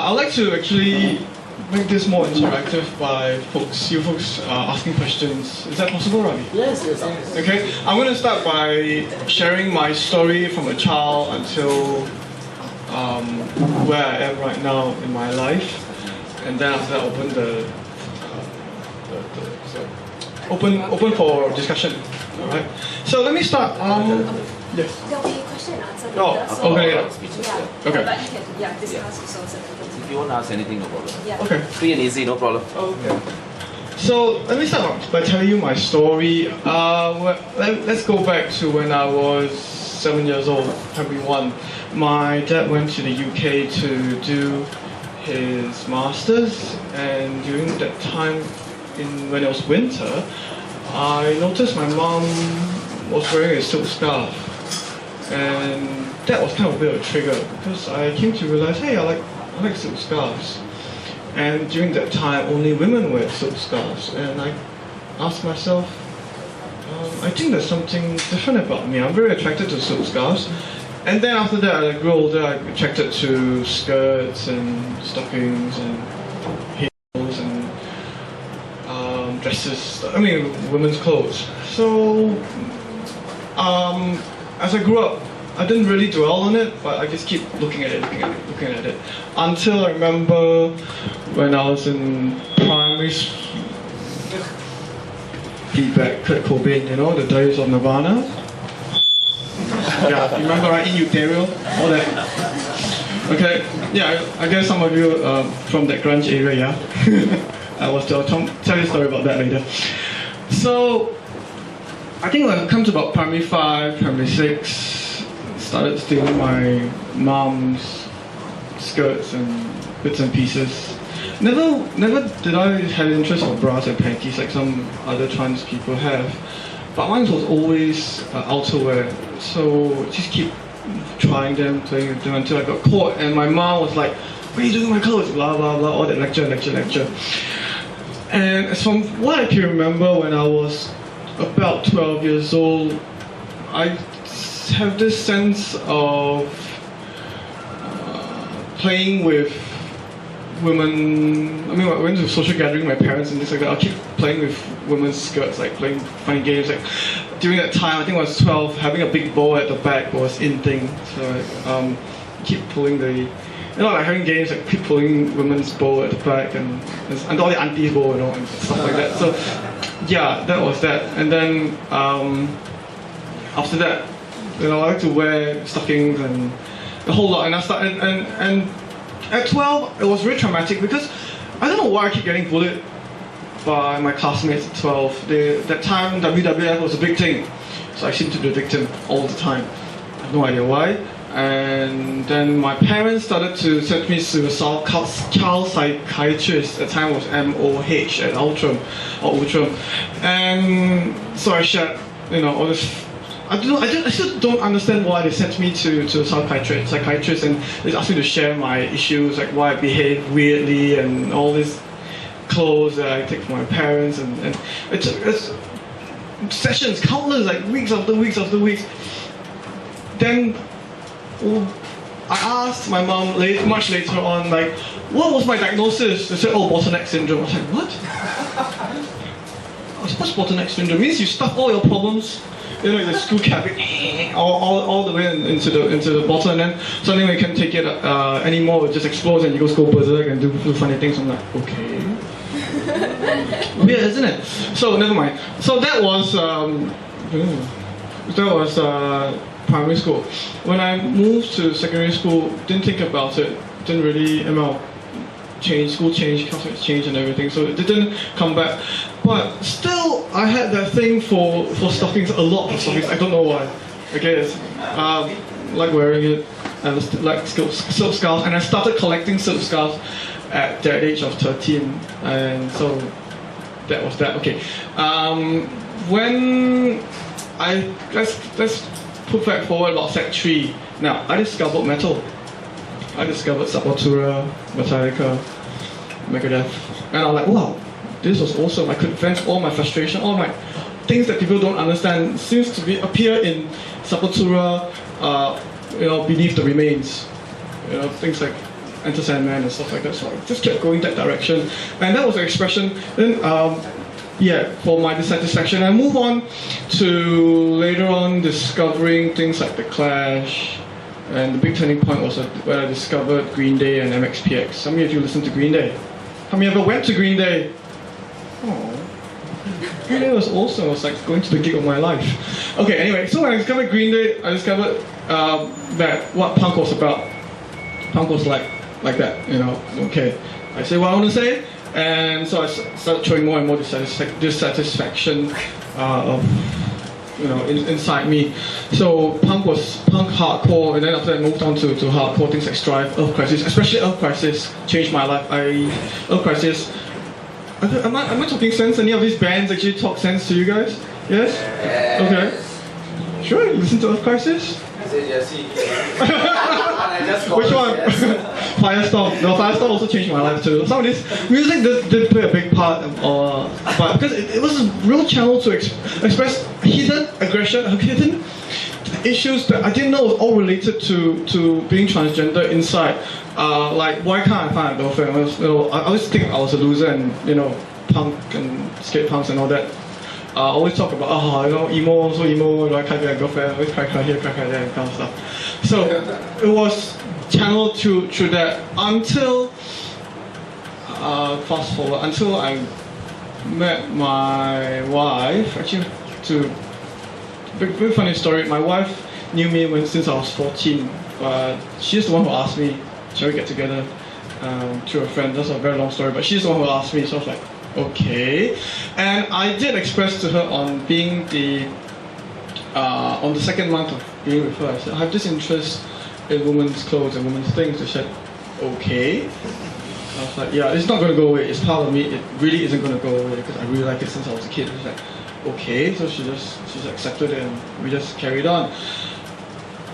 I'd like to actually make this more interactive by you folks asking questions. Is that possible, Ravi? Yes. Okay, I'm going to start by sharing my story from a child until where I am right now in my life, and then after that open for discussion. All right. So let me start. Yes. There'll be a question and answer later. Oh, okay. Yeah. Okay. But you can discuss also. If you want to ask anything, no problem. Yeah. Okay. Free and easy, no problem. Okay. So let me start by telling you my story. Let's go back to when I was 7 years old, primary 1. My dad went to the UK to do his masters, and during that time, when it was winter, I noticed my mom was wearing a silk scarf, and that was kind of a bit of a trigger because I came to realize, hey, I like silk scarves. And during that time, only women wear silk scarves. And I asked myself, I think there's something different about me. I'm very attracted to silk scarves. And then after that, as I grew older, I attracted to skirts and stockings and heels and dresses. I mean, women's clothes. So, as I grew up, I didn't really dwell on it, but I just keep looking at it. Until I remember when I was in primary school, feedback, Kurt Cobain, you know, the days of Nirvana. Yeah, you remember, right? In Utero, all that. Okay, yeah, I guess some of you from that grunge area, yeah. I will tell you a story about that later. So, I think when it comes to about primary 5, primary 6, started stealing my mom's skirts and bits and pieces. Never did I have interest in bras and panties like some other trans people have, but mine was always outerwear. So just keep trying them, playing with them until I got caught, and my mom was like, "What are you doing with my clothes?" Blah blah blah, all that lecture. And from what I can remember, when I was about 12 years old, I have this sense of playing with women. I mean, when I went to a social gathering with my parents and things like that, I'll keep playing with women's skirts, like playing funny games. Like during that time, I think I was 12, having a big bow at the back was in thing. So keep pulling like having games, like keep pulling women's bow at the back and all the aunties' bow, you know, and stuff like that. So yeah, that was that. And then after that, you know, I like to wear stockings and a whole lot. And I started, and at 12, it was really traumatic because I don't know why I keep getting bullied by my classmates at 12. That time, WWF was a big thing, so I seemed to be the victim all the time. I have no idea why. And then my parents started to send me to a child psychiatrist. At the time it was MOH at Outram. And so I shared, you know, all this. I still don't understand why they sent me to a psychiatrist, and they asked me to share my issues, like why I behave weirdly and all these clothes that I take from my parents, and it's sessions, countless, like weeks after weeks. Then I asked my mom much later on, like, what was my diagnosis? They said, oh, bottleneck syndrome. I was like, what? What's bottleneck syndrome? It means you stuff all your problems, you know, the screw cap all the way into the bottle, and then suddenly when you can't take it anymore, it just explodes and you go berserk and do funny things. I'm like, okay. Weird, isn't it? So never mind. So that was primary school. When I moved to secondary school, didn't think about it. Didn't really, school changed, classmates changed and everything, so it didn't come back. But still, I had that thing for stockings, a lot of stockings. I don't know why. Okay, like wearing it, and like silk scarves, and I started collecting silk scarves at the age of 13, and so that was that. Okay, when let's put back forward about Sec 3. Now, I discovered metal. I discovered Sepultura, Metallica, Megadeth, and I was like, wow, this was awesome. I could vent all my frustration, all my things that people don't understand seems to appear in Sepultura, Beneath the Remains, you know, things like, Enter Sandman and stuff like that. So I just kept going that direction, and that was an expression. Then for my dissatisfaction, I move on to later on discovering things like The Clash, and the big turning point was when I discovered Green Day and MXPX. How many of you listened to Green Day? How many ever went to Green Day? Oh, Green Day was awesome. It was like going to the gig of my life. Okay, anyway, so when I discovered Green Day, I discovered that what punk was about. Punk was like that, okay. I say what I want to say, and so I started showing more and more dissatisfaction inside me. So punk hardcore, and then after I moved on to hardcore things like Strife, Earth Crisis, especially Earth Crisis changed my life. Earth Crisis, am I talking sense? Any of these bands actually talk sense to you guys? Yes? Okay. Sure, listen to Earth Crisis? Which one? Firestorm. No, Firestorm also changed my life too. Some of this music did play a big part, but because it was a real channel to express hidden aggression, hidden issues that I didn't know was all related to being transgender inside. Like, why can't I find a girlfriend? I always think I was a loser, and punk and skate punks and all that. I always talk about, emo, so emo, I can't get a girlfriend, I always cry here, cry there, and kind of stuff. So it was channeled through that until, fast forward, until I met my wife. Actually, very funny story. My wife knew me since I was 14, but she's the one who asked me, shall we get together, through a friend. That's a very long story, but she's the one who asked me, so I was like, okay. And I did express to her on being on the second month of being with her, I said, I have this interest in women's clothes and women's things. She said, okay. I was like, yeah, it's not going to go away. It's part of me. It really isn't going to go away because I really like it since I was a kid. She's like, okay. So she accepted it, and we just carried on.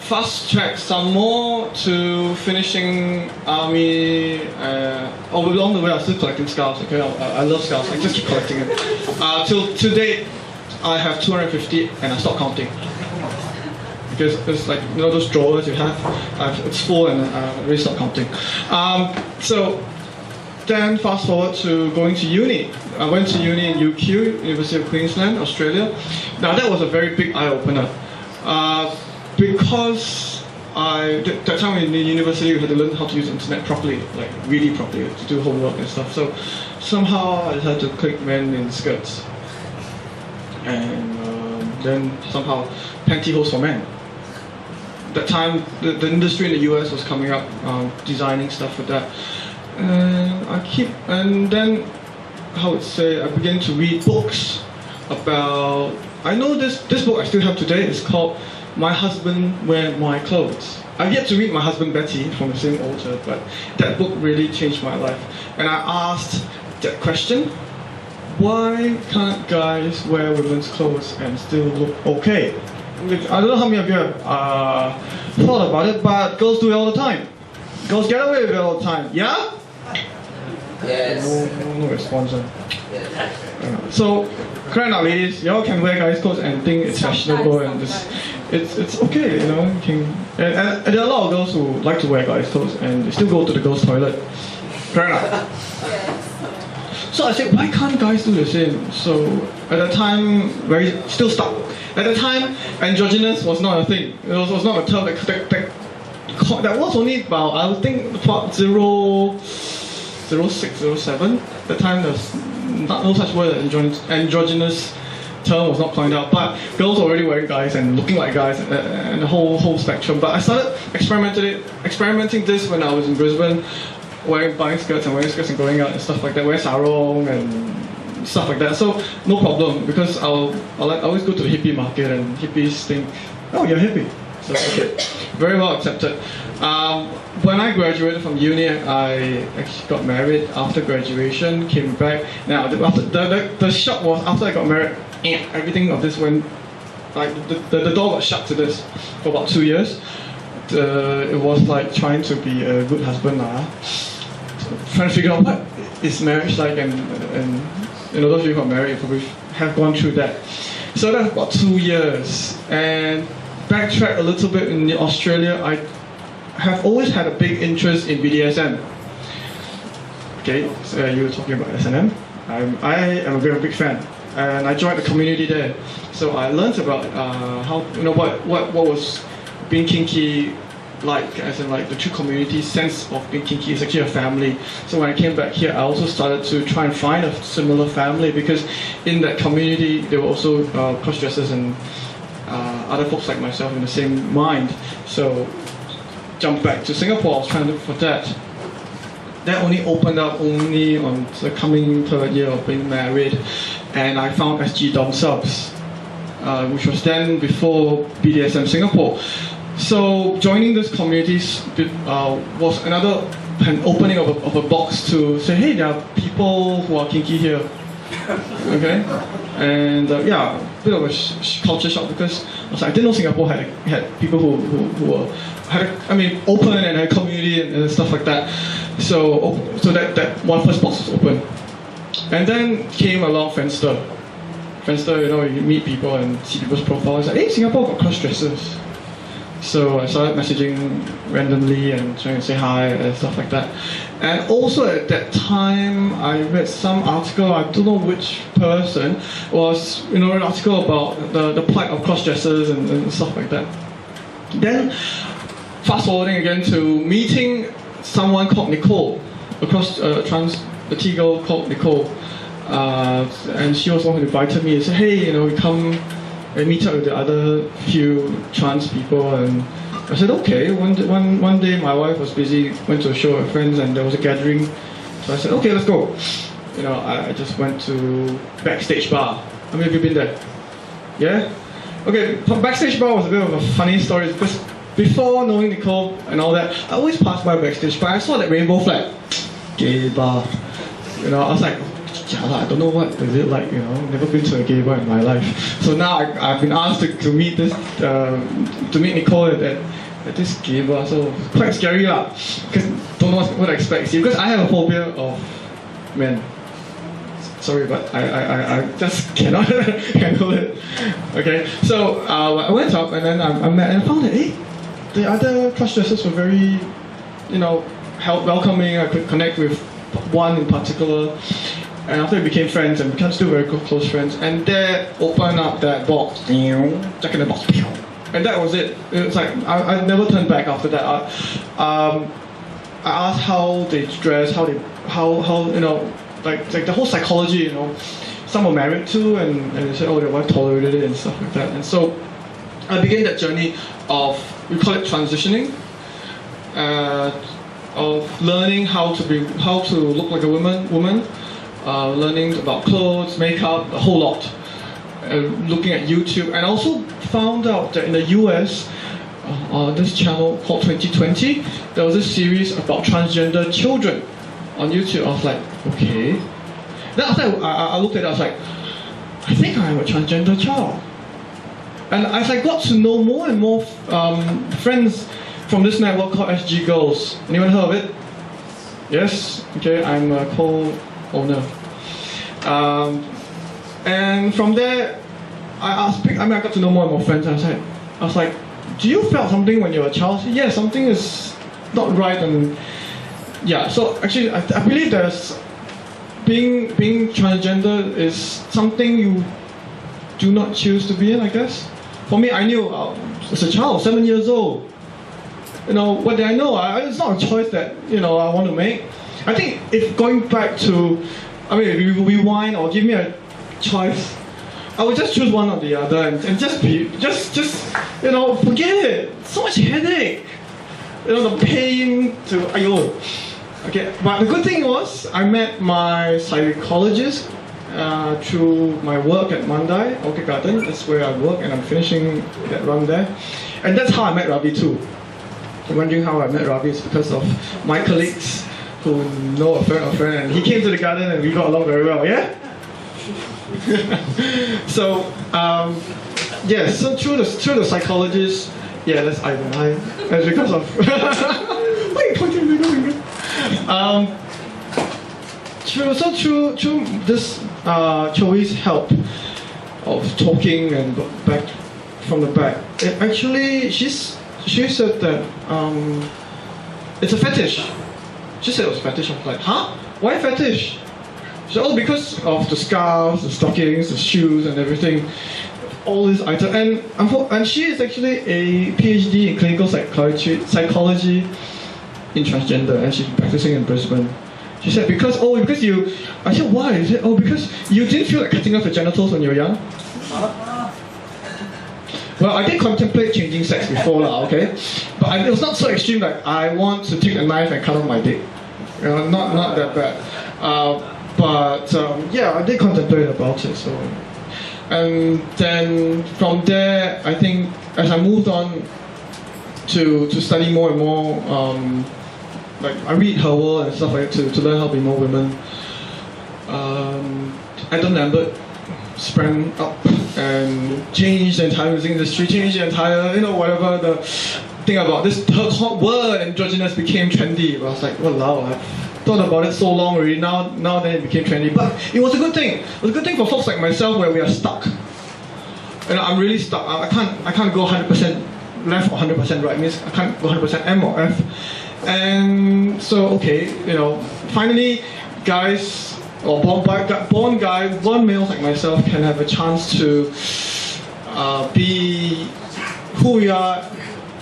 Fast track some more to finishing army. Along the way, I was still collecting scarves. Okay, I love scarves. I just keep collecting it. Till to date, I have 250, and I stopped counting because it's like those drawers you have. It's full, and I really stopped counting. So then, fast forward to going to uni. I went to uni in UQ, University of Queensland, Australia. Now that was a very big eye opener. Because that time in the university we had to learn how to use the internet properly, like really properly, to do homework and stuff. So somehow I had to click men in skirts, and then somehow pantyhose for men. That time the industry in the US was coming up, designing stuff for that, and then I began to read books about. I know this book I still have today. It's called My Husband Wear My Clothes. I've yet to read My Husband Betty from the same author, but that book really changed my life. And I asked that question, why can't guys wear women's clothes and still look okay? I don't know how many of you have thought about it, but girls do it all the time. Girls get away with it all the time, yeah? Yes. No response. So, crying out, ladies, y'all can wear guys' clothes and think it's fashionable and it's okay, and there are a lot of girls who like to wear guys' clothes and they still go to the girls' toilet. Crying out. So I said, why can't guys do the same? So at that time, still stuck. At the time, androgynous was not a thing. It was not a term that was only about, I think, about 06, 07. At the time, there's no such word as androgynous term was not coined out, but girls were already wearing guys and looking like guys and the whole spectrum. But I started experimenting this when I was in Brisbane, buying skirts and wearing skirts and going out and stuff like that, wearing sarong and stuff like that. So no problem, because I always go to the hippie market and hippies think, oh, you're hippie. So okay, very well accepted. When I graduated from uni, I actually got married after graduation, came back. Now, the shock was after I got married, everything of this went, like the door got shut to this for about 2 years. It was like trying to be a good husband, trying to figure out what is marriage like, and those of you who are married probably have gone through that. So that's about 2 years, and backtrack a little bit in Australia. have always had a big interest in BDSM. Okay, so you were talking about S&M. I am a very big fan, and I joined the community there. So I learned about how, what was being kinky like, as in like the true community sense of being kinky is actually a family. So when I came back here, I also started to try and find a similar family, because in that community there were also cross-dressers and other folks like myself in the same mind. So jumped back to Singapore, I was trying to look for that. That only opened up only on the coming third year of being married, and I found SG Dom Subs, which was then before BDSM Singapore. So joining this community was another opening of a box to say, hey, there are people who are kinky here. Okay, and yeah, a bit of a culture shock, because I didn't know Singapore had people who were open and had community and stuff like that. So that one first box was open, and then came along Friendster. Friendster, you meet people and see people's profiles. Like, hey, Singapore got cross dressers. So I started messaging randomly and trying to say hi and stuff like that. And also at that time, I read some article, I don't know which person, was an article about the plight of cross-dressers and stuff like that. Then, fast forwarding again to meeting someone called Nicole, across a T-girl called Nicole. And she was the one who invited me and said, hey, we come and meet up with the other few trans people, and I said okay. One day my wife was busy, went to a show with friends, and there was a gathering, so I said okay, let's go. I just went to Backstage Bar. How many of you been there? Yeah? Okay, Backstage Bar was a bit of a funny story, because before knowing Nicole and all that, I always passed by Backstage Bar. I saw that rainbow flag, gay bar. I was like, I don't know what is it like, never been to a gay bar in my life. So now I've been asked to meet Nicole at this gay bar, so quite scary lah, because don't know what I expect. See, because I have a phobia of men. Sorry, but I just cannot handle it. Okay, so I went up and then I met and found that the other cross-dressers were very, welcoming. I could connect with one in particular. And after we became friends, and became still very close friends, and that opened up that box, Jack in the Box, and that was it. It was like I never turned back after that. I asked how they dress, how like the whole psychology. Some were married too, and they said, oh, their wife tolerated it and stuff like that. And so I began that journey of, we call it transitioning, of learning how to look like a woman. Learning about clothes, makeup, a whole lot. Looking at YouTube, and also found out that in the US, this channel called 2020, there was this series about transgender children on YouTube. I was like, okay. Then after I looked at it, I was like, I think I'm a transgender child. And as I got to know more and more friends from this network called SG Girls. Anyone heard of it? Yes? Okay, I'm a co-owner. And from there, I got to know more and more friends. I was like, do you felt something when you were a child? I said, yeah, something is not right, and yeah. So actually, I believe there's being transgender is something you do not choose to be in, I guess. For me, I knew as a child, 7 years old. What did I know? It's not a choice that I want to make. I think if going back to, if you rewind or give me a choice, I would just choose one or the other and just forget it. So much headache. The pain to ayo. Okay, but the good thing was I met my psychologist through my work at Mandai, Orchid Garden. That's where I work, and I'm finishing that run there. And that's how I met Ravi too. You're wondering how I met Ravi? It's because of my colleagues who know a friend, and he came to the garden and we got along very well, yeah? So, yes, so through the psychologist, yeah, that's Ivan, that's because of, why are you pointing me going? Through this Choi's help of talking and back from the back, actually she said that it's a fetish. She said it was a fetish. I was like, huh? Why fetish? She said, oh, because of the scarves, the stockings, the shoes, and everything. All these items. And she is actually a PhD in clinical psychology in transgender, and she's practicing in Brisbane. She said, because you... I said, why? She said, oh, because you didn't feel like cutting off your genitals when you were young? Well, I did contemplate changing sex before, okay? But it was not so extreme like, I want to take a knife and cut off my dick. You know, not that bad. Yeah, I did contemplate about it, so... And then from there, I think, as I moved on to study more and more, like I read her world and stuff like that to learn how to be more women. Adam Lambert sprang up and changed the entire music industry, changed the entire, whatever the thing about this. Her word androgynous became trendy. I was like, wow, I've thought about it so long already. Now then it became trendy. But it was a good thing. It was a good thing for folks like myself where we are stuck. I'm really stuck. I can't go 100% left or 100% right. It means I can't go 100% M or F. And so, okay, finally, guys, or born males like myself can have a chance to be who we are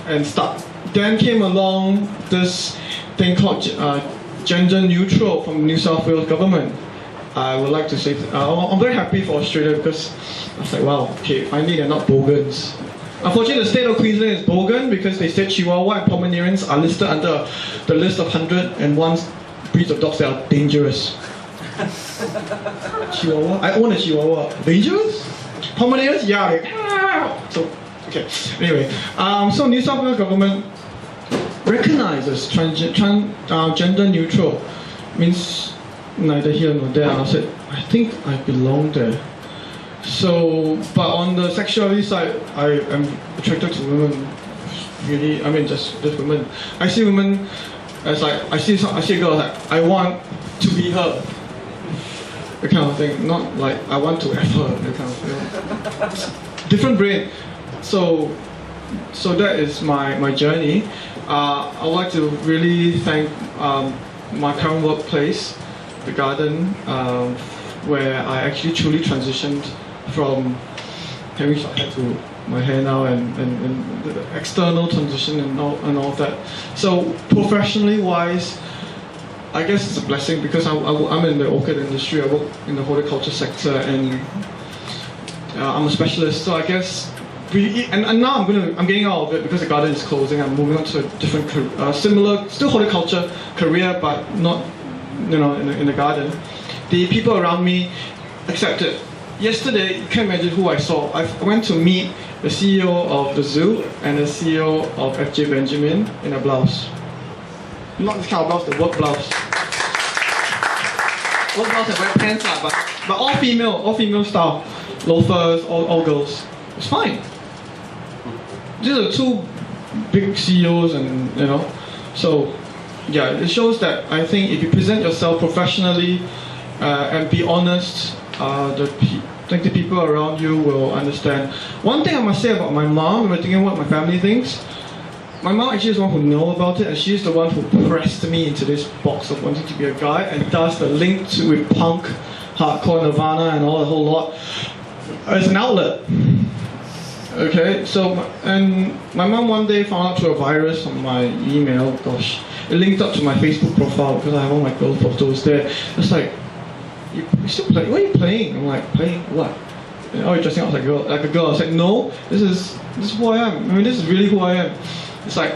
and start. Then came along this thing called gender neutral from New South Wales government. I would like to say, I'm very happy for Australia because I was like, wow, okay, finally they're not bogans. Unfortunately, the state of Queensland is bogan because they said Chihuahua and Pomeranians are listed under the list of 101 breeds of dogs that are dangerous. Chihuahua? I own a Chihuahua. Dangerous? Pomeranians? Yeah. So, okay. Anyway, so New South Wales government recognizes gender neutral. Means neither here nor there. I said, I think I belong there. So, but on the sexuality side, I am attracted to women. Really, just women. I see women as like I see a girl like I want to be her. The kind of thing, not like I want to F her. The kind of thing. Different brain. So that is my journey. I would like to really thank my current workplace, the Garden, where I actually truly transitioned from having short hair to my hair now, and the external transition and all of that. So professionally wise, I guess it's a blessing because I'm in the orchid industry. I work in the horticulture sector, and I'm a specialist. So I guess and now I'm getting out of it because the garden is closing. I'm moving on to a different similar, still horticulture career, but not in the garden. The people around me accept it. Yesterday, you can't imagine who I saw. I went to meet the CEO of the zoo and the CEO of FJ Benjamin in a blouse. Not this kind of blouse, the work blouse. Work blouse and wear pants, but all female style. Loafers, all girls. It's fine. These are two big CEOs, and so yeah, it shows that I think if you present yourself professionally and be honest, the people around you will understand. One thing I must say about my mom, when we're thinking what my family thinks, my mom actually is the one who knows about it, and she's the one who pressed me into this box of wanting to be a guy, and does the link with punk, hardcore, Nirvana, and all the whole lot as an outlet. Okay, so, and my mom one day found out through a virus on my email, gosh, it linked up to my Facebook profile because I have all my girl photos there. It's like, you still playing? What are you playing? I'm like, playing what? Oh, you're dressing up like a girl. I was like, no, this is who I am. This is really who I am. It's like,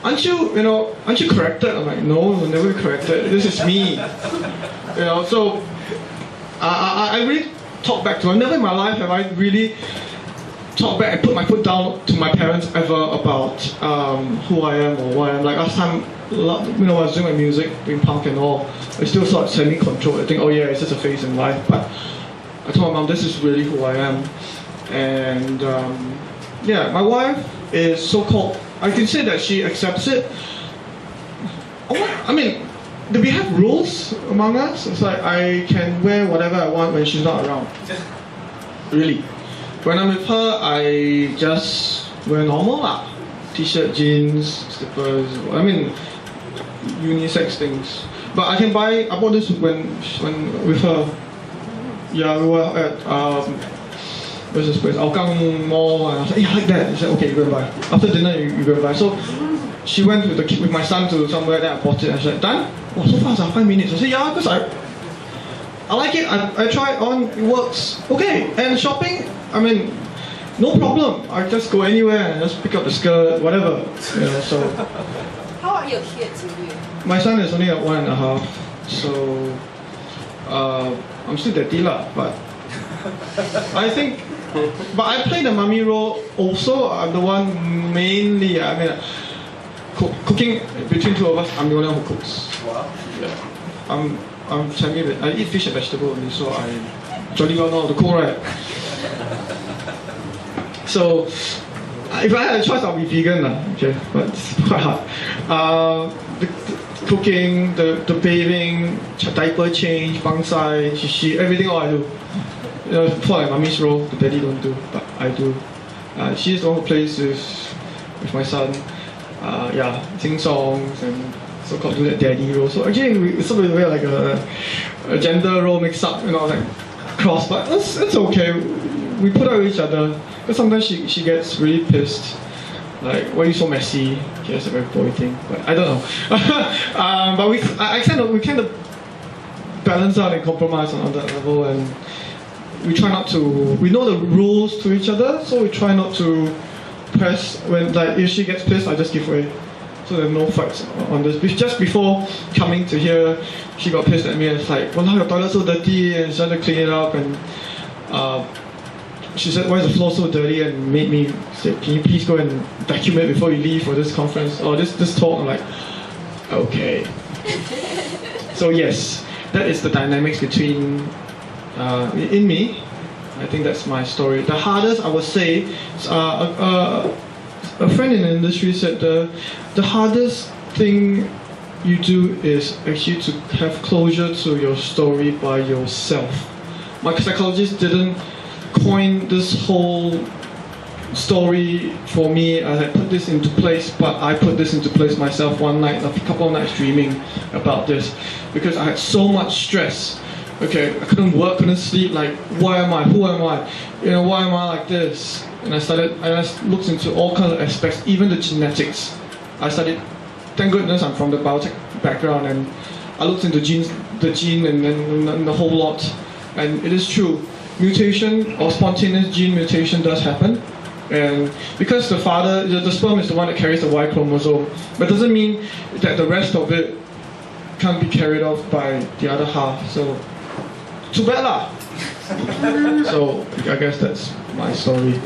aren't you corrected? I'm like, no, we'll never be corrected. This is me. So I really talk back to her. Never in my life have I really talked back and put my foot down to my parents ever about who I am or what I am. Like last time, when I was doing my music, doing punk and all, I still sort of semi-controlled. I think, oh yeah, it's just a phase in life. But I told my mom, this is really who I am. And yeah, my wife is so-called, I can say that she accepts it. Do we have rules among us? It's like I can wear whatever I want when she's not around. Really. When I'm with her, I just wear normal lah. T-shirt, jeans, slippers. unisex things. But I can buy. I bought this when with her. Yeah, we were at where's this place? Hougang Mall, and I was like, yeah, I like that. She said, okay, you go and buy. After dinner, you go and buy. So she went with my son to somewhere. Then I bought it. And she said, done? Oh, so fast, 5 minutes. I said, yeah, because I like it. I try it on. It works. Okay. And shopping, I mean, no problem. I just go anywhere and just pick up the skirt, whatever. You know, so. How are your kids with you? My son is only at 1.5, so I'm still daddy lah. But I think, but I play the mummy role also. I'm the one mainly. I mean, cooking between two of us. I'm the one who cooks. Wow. Yeah. I'm semi. I eat fish and vegetable only, so I jolly well know how to cook, right? So, if I had a choice, I'll be vegan lah. Okay, but it's quite hard. The cooking, the bathing, diaper change, bangsai, shishi, everything all I do. You know, for like mommy's role, the daddy don't do, but I do. She's the one who plays with my son. Yeah, sing songs and so-called do that daddy role. So actually, it's sort of like a gender role mix up, you know, like cross. But it's okay. We put up with each other. But sometimes she gets really pissed. Like, why are you so messy? Okay, that's a very boy thing, but I don't know. But we kind of balance out and compromise on that level, and we try not to. We know the rules to each other, so we try not to press. When like if she gets pissed, I just give way. So there are no fights on this. Just before coming to here, she got pissed at me and it's like, well, now your toilet's so dirty, and she had to clean it up and. She said, why is the floor so dirty, and made me say, can you please go and vacuum it before you leave for this conference or this talk? I'm like, okay. So yes, that is the dynamics between in me. I think that's my story. The hardest, I would say, a friend in the industry said the hardest thing you do is actually to have closure to your story by yourself. My psychologist didn't coin this whole story for me. I had put this into place, but I put this into place myself one night, a couple of nights dreaming about this, because I had so much stress. Okay, I couldn't work, couldn't sleep, like, why am I, who am I, you know, why am I like this? And I looked into all kinds of aspects, even the genetics. I studied, thank goodness I'm from the biotech background, and I looked into the gene and the whole lot, and it is true. Mutation or spontaneous gene mutation does happen, and because the father, the sperm is the one that carries the Y chromosome, but doesn't mean that the rest of it can't be carried off by the other half. So, too bad lah. So I guess that's my story.